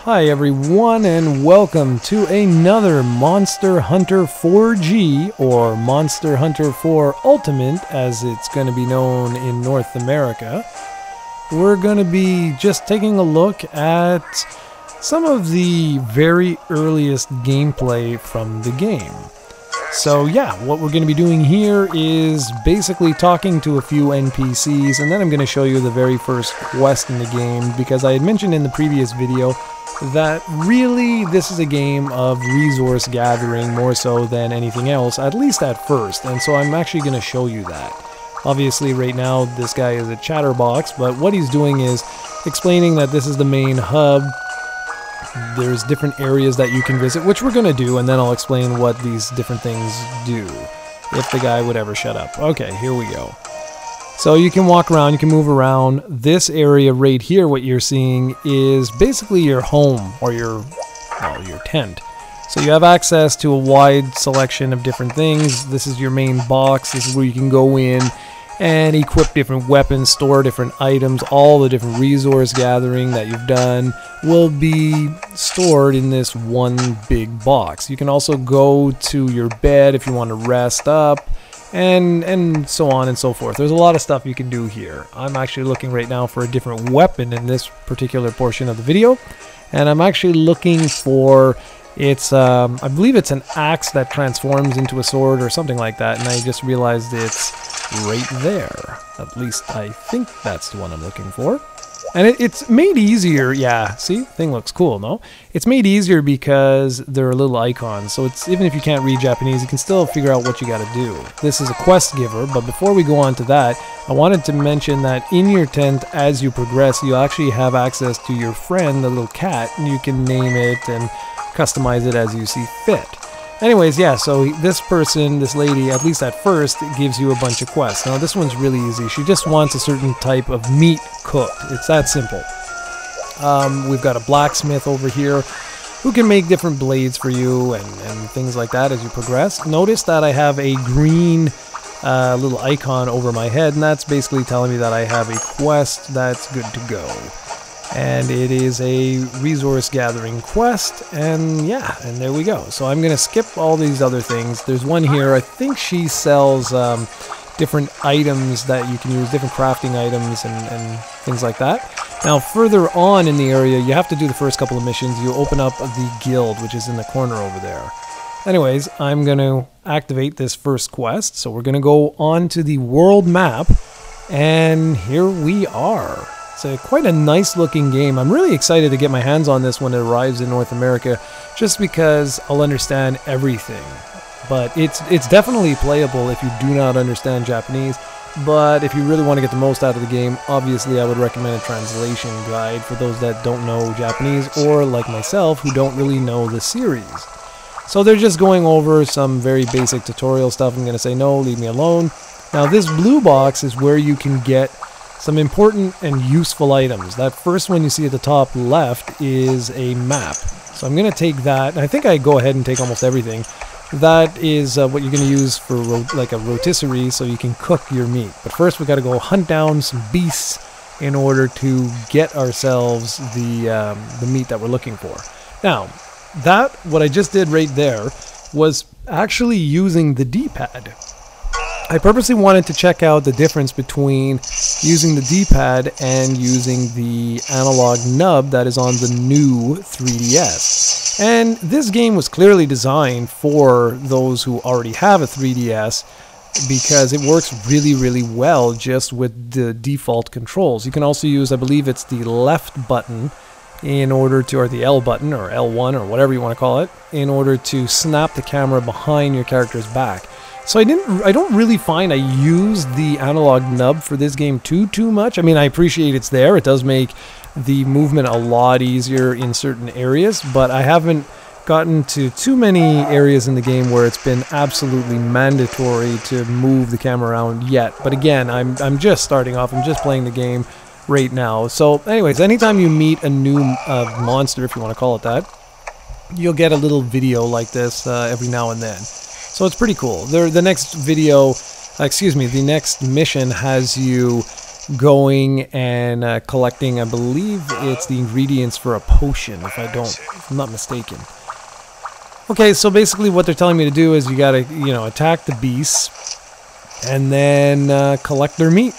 Hi everyone, and welcome to another Monster Hunter 4G, or Monster Hunter 4 Ultimate as it's going to be known in North America. We're going to be just taking a look at some of the very earliest gameplay from the game. So yeah, what we're going to be doing here is basically talking to a few NPCs, and then I'm going to show you the very first quest in the game, because I had mentioned in the previous video that really this is a game of resource gathering more so than anything else, at least at first, and so I'm actually going to show you that. Obviously right now this guy is a chatterbox, but what he's doing is explaining that this is the main hub. There's different areas that you can visit, which we're going to do, and then I'll explain what these different things do, if the guy would ever shut up. Okay, here we go. So you can walk around, you can move around. This area right here, what you're seeing, is basically your home, or your tent. So you have access to a wide selection of different things. This is your main box. This is where you can go in and equip different weapons, store different items. All the different resource gathering that you've done will be stored in this one big box. You can also go to your bed if you want to rest up, and so on and so forth. There's a lot of stuff you can do here. I'm actually looking right now for a different weapon in this particular portion of the video, and I'm actually looking for I believe it's an axe that transforms into a sword or something like that, and I just realized it's right there. At least I think that's the one I'm looking for. And it's made easier, yeah, see, thing looks cool, no? It's made easier because there are little icons, so it's even if you can't read Japanese, you can still figure out what you gotta do. This is a quest giver, but before we go on to that, I wanted to mention that in your tent, as you progress, you actually have access to your friend, the little cat, and you can name it and customize it as you see fit. Anyways, yeah, so this person, this lady, at least at first, gives you a bunch of quests. Now, this one's really easy. She just wants a certain type of meat cooked. It's that simple. We've got a blacksmith over here who can make different blades for you and things like that as you progress. Notice that I have a green little icon over my head, and that's basically telling me that I have a quest that's good to go. And it is a resource gathering quest, and yeah, and there we go. So I'm going to skip all these other things. There's one here, I think she sells different items that you can use, different crafting items and things like that. Now further on in the area, you have to do the first couple of missions. You open up the guild, which is in the corner over there. Anyways, I'm going to activate this first quest. So we're going to go on to the world map, and here we are. It's quite a nice looking game. I'm really excited to get my hands on this when it arrives in North America, just because I'll understand everything. But it's definitely playable if you do not understand Japanese. But if you really want to get the most out of the game, obviously I would recommend a translation guide for those that don't know Japanese, or like myself, who don't really know the series. So they're just going over some very basic tutorial stuff. I'm going to say no, leave me alone. Now this blue box is where you can get some important and useful items. That first one you see at the top left is a map. So I'm going to take that. I think I go ahead and take almost everything. That is what you're going to use for like a rotisserie, so you can cook your meat. But first we got to go hunt down some beasts in order to get ourselves the meat that we're looking for. Now, what I just did right there was actually using the D-pad. I purposely wanted to check out the difference between using the D-pad and using the analog nub that is on the new 3DS. And this game was clearly designed for those who already have a 3DS, because it works really, really well just with the default controls. You can also use, I believe it's the left button in order to, or the L button, or L1, or whatever you want to call it, in order to snap the camera behind your character's back. So I don't really find I use the analog nub for this game too much. I mean, I appreciate it's there. It does make the movement a lot easier in certain areas, but I haven't gotten to too many areas in the game where it's been absolutely mandatory to move the camera around yet. But again, I'm just starting off. I'm just playing the game right now. So anyways, anytime you meet a new monster, if you want to call it that, you'll get a little video like this every now and then. So it's pretty cool. The next video, the next mission has you going and collecting, I believe it's the ingredients for a potion, if I'm not mistaken. Okay, so basically what they're telling me to do is you gotta, attack the beasts and then collect their meat.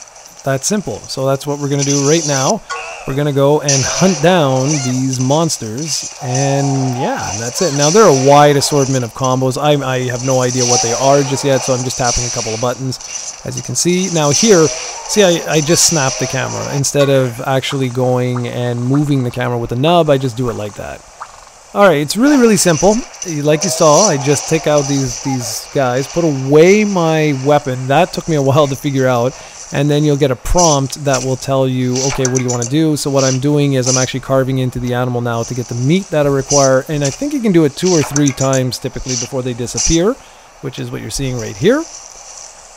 That's simple. So that's what we're gonna do right now. We're gonna go and hunt down these monsters, and yeah, that's it. Now there are a wide assortment of combos. I have no idea what they are just yet, so I'm just tapping a couple of buttons, as you can see. Now here, see, I just snapped the camera. Instead of actually going and moving the camera with the nub, I just do it like that. Alright, it's really, really simple. Like you saw, I just take out these guys, put away my weapon. That took me a while to figure out. And then you'll get a prompt that will tell you, okay, what do you want to do? So what I'm doing is I'm actually carving into the animal now to get the meat that I require. And I think you can do it 2 or 3 times typically before they disappear, which is what you're seeing right here.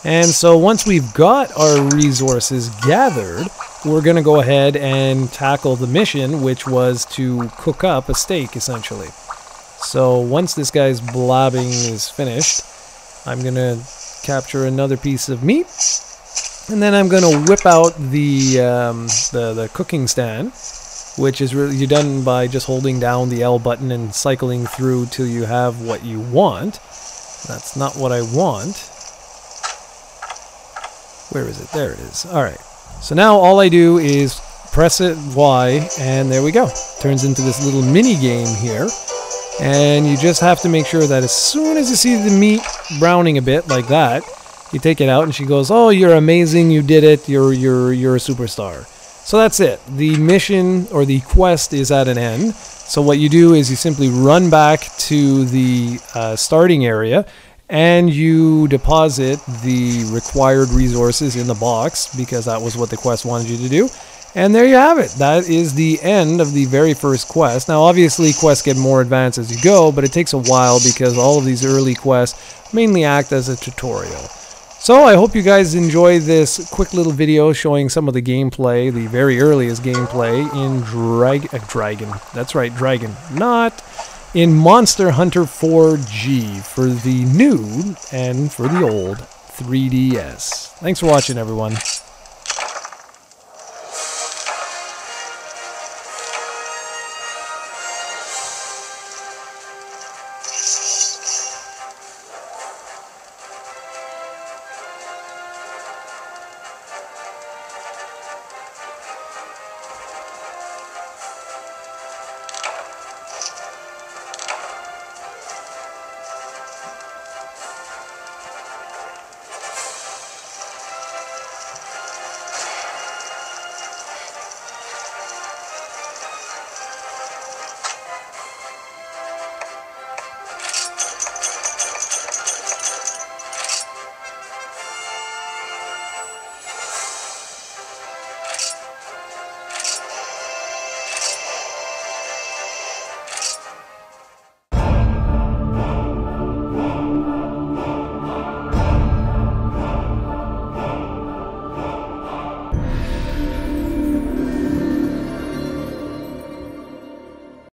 And so once we've got our resources gathered, we're going to go ahead and tackle the mission, which was to cook up a steak, essentially. So once this guy's blabbing is finished, I'm going to capture another piece of meat. And then I'm going to whip out the cooking stand, which is really you're done by just holding down the L button and cycling through till you have what you want. That's not what I want. Where is it? There it is. Alright. So now all I do is press it Y, and there we go. Turns into this little mini game here. And you just have to make sure that as soon as you see the meat browning a bit like that, you take it out, and she goes, "Oh, you're amazing! You did it! You're a superstar." So that's it. The mission or the quest is at an end. So what you do is you simply run back to the starting area, and you deposit the required resources in the box because that was what the quest wanted you to do. And there you have it. That is the end of the very first quest. Now, obviously, quests get more advanced as you go, but it takes a while because all of these early quests mainly act as a tutorial. So I hope you guys enjoy this quick little video showing some of the gameplay, the very earliest gameplay in Dragon. That's right, Dragon. Not in Monster Hunter 4G for the new and for the old 3DS. Thanks for watching, everyone.